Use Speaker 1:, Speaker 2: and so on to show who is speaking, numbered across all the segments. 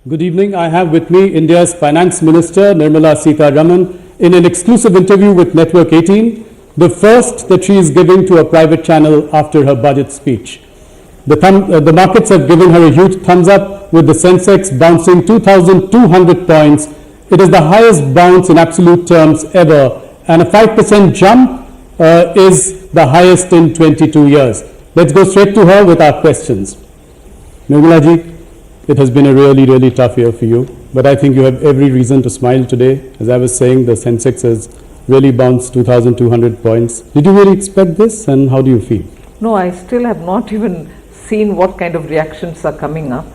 Speaker 1: Good evening. I have with me India's Finance Minister Nirmala Sitharaman in an exclusive interview with Network 18, the first that she is giving to a private channel after her budget speech. The markets have given her a huge thumbs up, with the Sensex bouncing 2,200 points. It is the highest bounce in absolute terms ever, and a 5% jump is the highest in 22 years. Let's go straight to her with our questions. Nirmala ji, it has been a really tough year for you, but I think you have every reason to smile today. As I was saying, the Sensex has really bounced 2,200 points. Did you really expect this, and how do you feel?
Speaker 2: No, I still have not even seen what kind of reactions are coming up,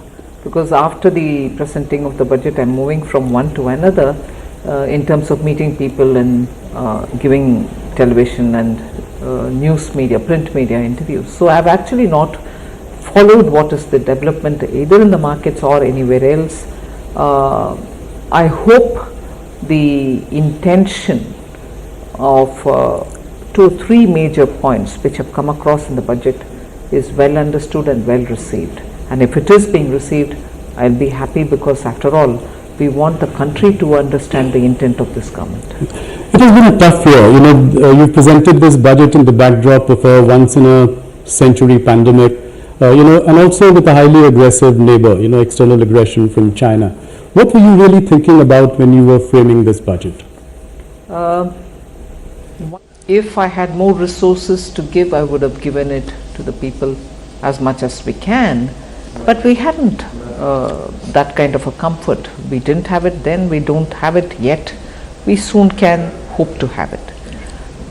Speaker 2: because after the presenting of the budget, I'm moving from one to another in terms of meeting people and giving television and news media, print media interviews. So I've actually not followed what is the development either in the markets or anywhere else. I hope the intention of 2 or 3 major points which have come across in the budget is well understood and well received. And if it is being received, I'll be happy, because after all, we want the country to understand the intent of this government.
Speaker 1: It has been a tough year. You've presented this budget in the backdrop of a once-in-a-century pandemic. And also with a highly aggressive neighbor, external aggression from China. What were you really thinking about when you were framing this budget?
Speaker 2: If I had more resources to give, I would have given it to the people as much as we can. But we hadn't that kind of a comfort. We didn't have it then, we don't have it yet. We soon can hope to have it.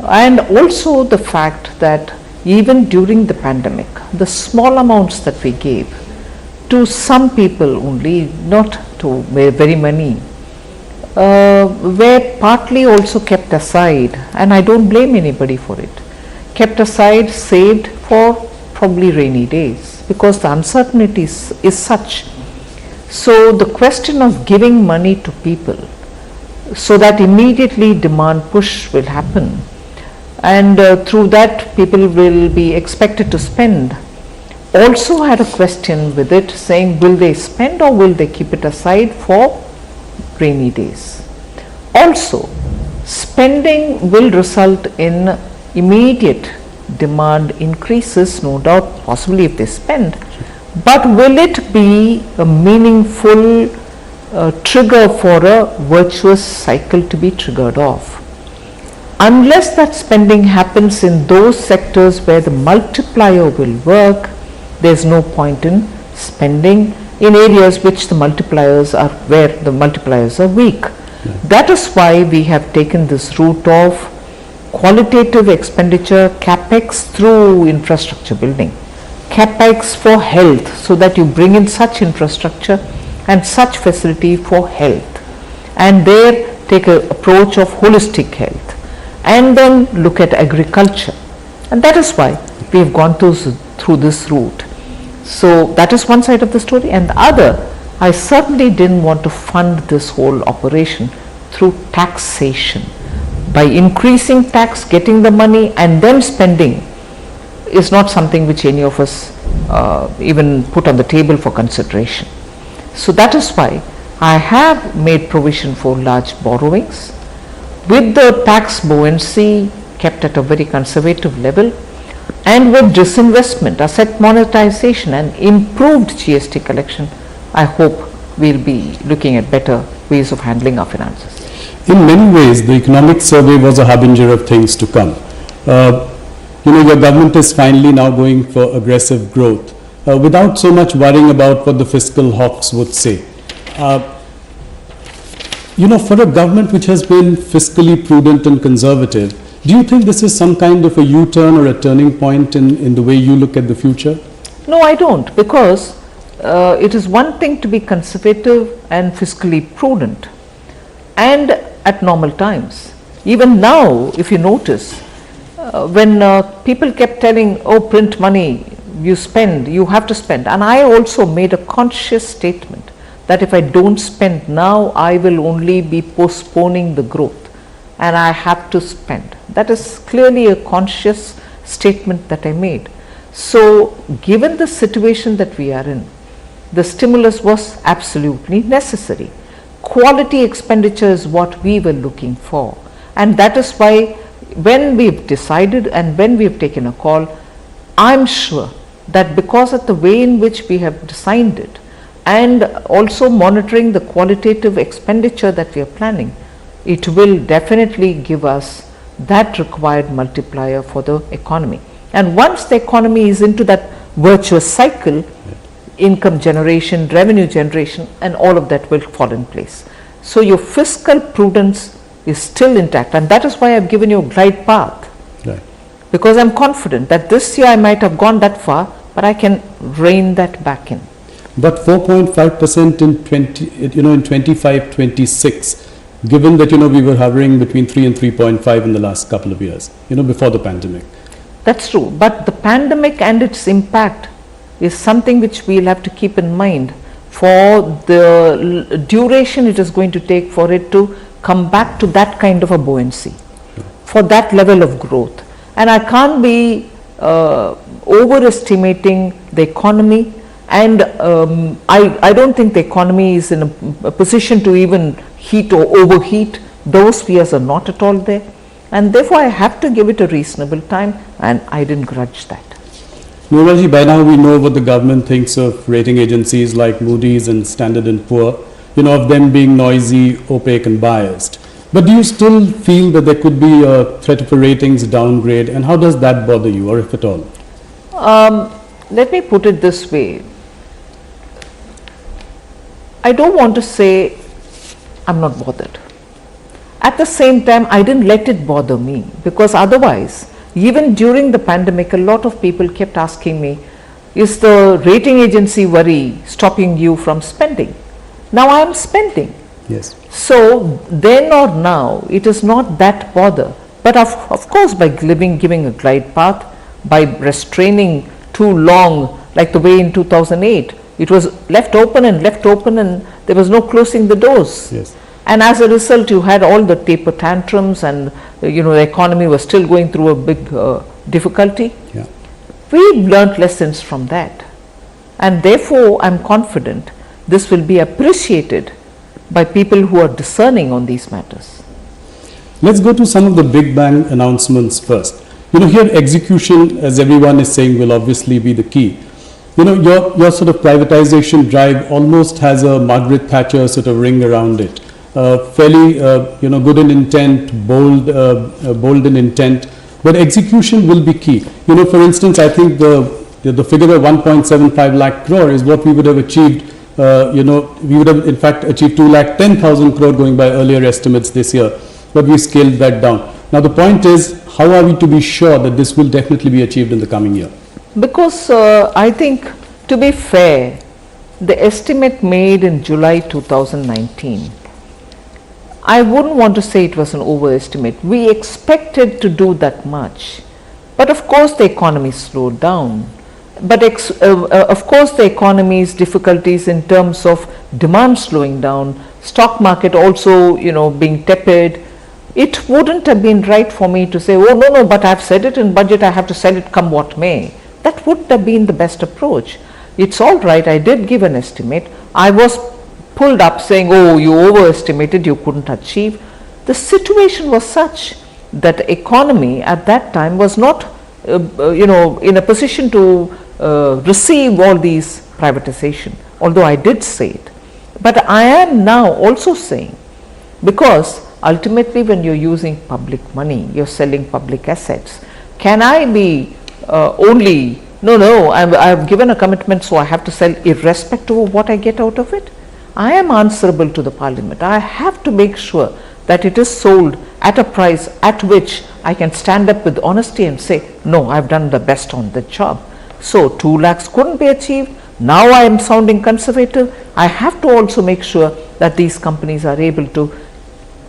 Speaker 2: And also the fact that even during the pandemic, the small amounts that we gave to some people only, not to very many, were partly also kept aside, and I don't blame anybody for it, kept aside, saved for probably rainy days, because the uncertainty is such. So the question of giving money to people so that immediately demand push will happen, and through that people will be expected to spend, also had a question with it, saying will they spend or will they keep it aside for rainy days. Also, spending will result in immediate demand increases, no doubt, possibly if they spend, but will it be a meaningful trigger for a virtuous cycle to be triggered off? Unless that spending happens in those sectors where the multiplier will work, there's no point in spending in areas which the multipliers are, where the multipliers are weak. Yeah. That is why we have taken this route of qualitative expenditure, capex through infrastructure building, capex for health, so that you bring in such infrastructure and such facility for health, and there take an approach of holistic health, and then look at agriculture. And that is why we have gone through this route. So that is one side of the story, and the other, I certainly didn't want to fund this whole operation through taxation. By increasing tax, getting the money and then spending is not something which any of us even put on the table for consideration. So that is why I have made provision for large borrowings, with the tax buoyancy kept at a very conservative level, and with disinvestment, asset monetization and improved GST collection. I hope we'll be looking at better ways of handling our finances.
Speaker 1: In many ways, the economic survey was a harbinger of things to come. Your government is finally now going for aggressive growth without so much worrying about what the fiscal hawks would say. For a government which has been fiscally prudent and conservative, do you think this is some kind of a U-turn or a turning point in the way you look at the future?
Speaker 2: No, I don't, because it is one thing to be conservative and fiscally prudent, and at normal times. Even now, if you notice, when people kept telling, oh, print money, you have to spend, and I also made a conscious statement that if I don't spend now, I will only be postponing the growth, and I have to spend. That is clearly a conscious statement that I made. So given the situation that we are in, the stimulus was absolutely necessary. Quality expenditure is what we were looking for, and that is why when we've decided and when we've taken a call, I'm sure that because of the way in which we have designed it and also monitoring the qualitative expenditure that we are planning, it will definitely give us that required multiplier for the economy. And once the economy is into that virtuous cycle, income generation, revenue generation, and all of that will fall in place. So your fiscal prudence is still intact, and that is why I've given you a glide path.
Speaker 1: Right.
Speaker 2: Because I'm confident that this year I might have gone that far, but I can rein that back in.
Speaker 1: But 4.5% in 25-26, given that, we were hovering between 3 and 3.5 in the last couple of years, before the pandemic.
Speaker 2: That's true, but the pandemic and its impact is something which we'll have to keep in mind for the duration it is going to take for it to come back to that kind of a buoyancy, for that level of growth. And I can't be overestimating the economy, and I don't think the economy is in a position to even heat or overheat. Those fears are not at all there, and therefore I have to give it a reasonable time, and I didn't grudge that.
Speaker 1: Nirmal ji, by now we know what the government thinks of rating agencies like Moody's and Standard & Poor, of them being noisy, opaque and biased. But do you still feel that there could be a threat of a ratings downgrade, and how does that bother you, or if at all?
Speaker 2: Let me put it this way. I don't want to say I'm not bothered. At the same time, I didn't let it bother me, because otherwise, even during the pandemic, a lot of people kept asking me, is the rating agency worry stopping you from spending? Now I am spending.
Speaker 1: Yes.
Speaker 2: So then or now, it is not that bother. But of course, by giving a glide path, by restraining too long, like the way in 2008, it was left open and there was no closing the doors.
Speaker 1: Yes.
Speaker 2: And as a result, you had all the taper tantrums, and the economy was still going through a big difficulty.
Speaker 1: Yeah.
Speaker 2: We learnt lessons from that, and therefore I'm confident this will be appreciated by people who are discerning on these matters.
Speaker 1: Let's go to some of the big bang announcements first. Here execution, as everyone is saying, will obviously be the key. Your sort of privatization drive almost has a Margaret Thatcher sort of ring around it. Fairly, good in intent, bold in intent, but execution will be key. For instance, I think the figure of 1.75 lakh crore is what we would have achieved. We would have in fact achieved 2,10,000 crore going by earlier estimates this year, but we scaled that down. Now the point is, how are we to be sure that this will definitely be achieved in the coming year?
Speaker 2: Because I think, to be fair, the estimate made in July 2019, I wouldn't want to say it was an overestimate. We expected to do that much, but of course the economy slowed down. But of course the economy's difficulties in terms of demand slowing down, stock market also being tepid, it wouldn't have been right for me to say, oh no, but I've said it in budget, I have to sell it come what may. That wouldn't have been the best approach. It's all right, I did give an estimate. I was pulled up saying, oh, you overestimated, you couldn't achieve. The situation was such that the economy at that time was not in a position to receive all these privatization, although I did say it. But I am now also saying, because ultimately when you're using public money, you're selling public assets, can I be I've given a commitment, so I have to sell irrespective of what I get out of it? I am answerable to the parliament. I have to make sure that it is sold at a price at which I can stand up with honesty and say, no, I've done the best on the job. So 2 lakhs couldn't be achieved. Now I am sounding conservative. I have to also make sure that these companies are able to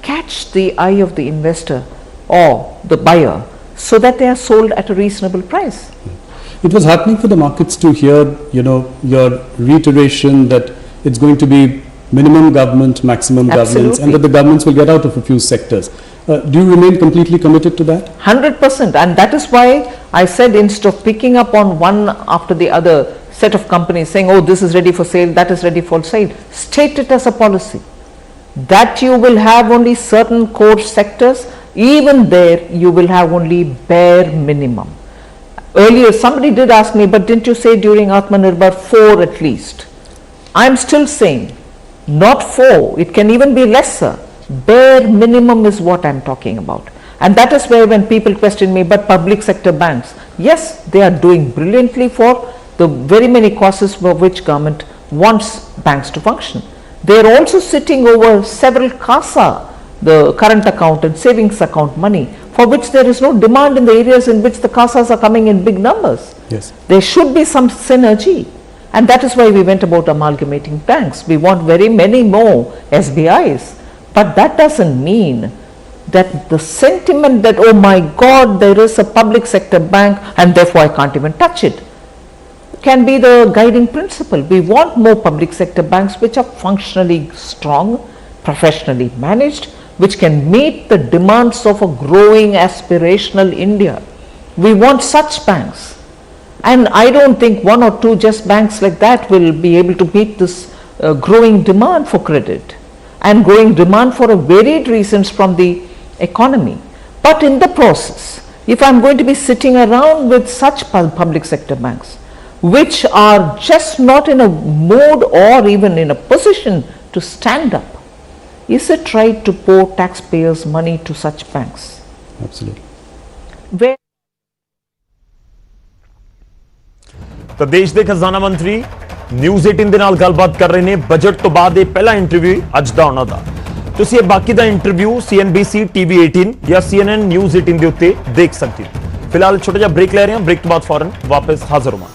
Speaker 2: catch the eye of the investor or the buyer so that they are sold at a reasonable price.
Speaker 1: It was heartening for the markets to hear, your reiteration that it's going to be minimum government, maximum governance, and that the governments will get out of a few sectors. Do you remain completely committed to that?
Speaker 2: 100%, and that is why I said, instead of picking up on one after the other set of companies saying, oh, this is ready for sale, that is ready for sale. State it as a policy that you will have only certain core sectors. Even there you will have only bare minimum. Earlier somebody did ask me, but didn't you say during Atmanirbhar 4 at least? I am still saying not 4, it can even be lesser. Bare minimum is what I am talking about. And that is where when people question me, but public sector banks, yes, they are doing brilliantly for the very many causes for which government wants banks to function. They are also sitting over several CASA, the current account and savings account money, for which there is no demand in the areas in which the CASAs are coming in big numbers.
Speaker 1: Yes.
Speaker 2: There should be some synergy. And that is why we went about amalgamating banks. We want very many more SBIs. But that doesn't mean that the sentiment that, oh my God, there is a public sector bank and therefore I can't even touch it, can be the guiding principle. We want more public sector banks which are functionally strong, professionally managed, which can meet the demands of a growing aspirational India. We want such banks. And I don't think one or two just banks like that will be able to meet this growing demand for credit and growing demand for a varied reasons from the economy. But in the process, if I'm going to be sitting around with such public sector banks, which are just not in a mode or even in a position to stand up, is it right to pour taxpayers' money to such banks?
Speaker 1: Absolutely.
Speaker 2: Where
Speaker 3: ਤਾਂ ਦੇਸ਼ ਦੇ ਖਜ਼ਾਨਾ ਮੰਤਰੀ news 18 ਦੇ ਨਾਲ ਗੱਲਬਾਤ ਕਰ ਰਹੇ ਨੇ ਬਜਟ ਤੋਂ ਬਾਅਦ ਇਹ ਪਹਿਲਾ ਇੰਟਰਵਿਊ ਅੱਜ ਦਾ ਉਹਨਾਂ ਦਾ। ਤੁਸੀਂ ਇਹ ਬਾਕੀ ਦਾ ਇੰਟਰਵਿਊ CNBC TV 18 ਜਾਂ CNN News 18 ਦੇ ਉੱਤੇ ਦੇਖ ਸਕਦੇ ਹੋ। ਫਿਲਹਾਲ ਛੋਟਾ ਜਿਹਾ ਬ੍ਰੇਕ ਲੈ ਰਹੇ ਹਾਂ, ਬ੍ਰੇਕ ਤੋਂ ਬਾਅਦ ਫੌਰਨ ਵਾਪਸ ਹਾਜ਼ਰ ਹੋਵਾਂਗੇ।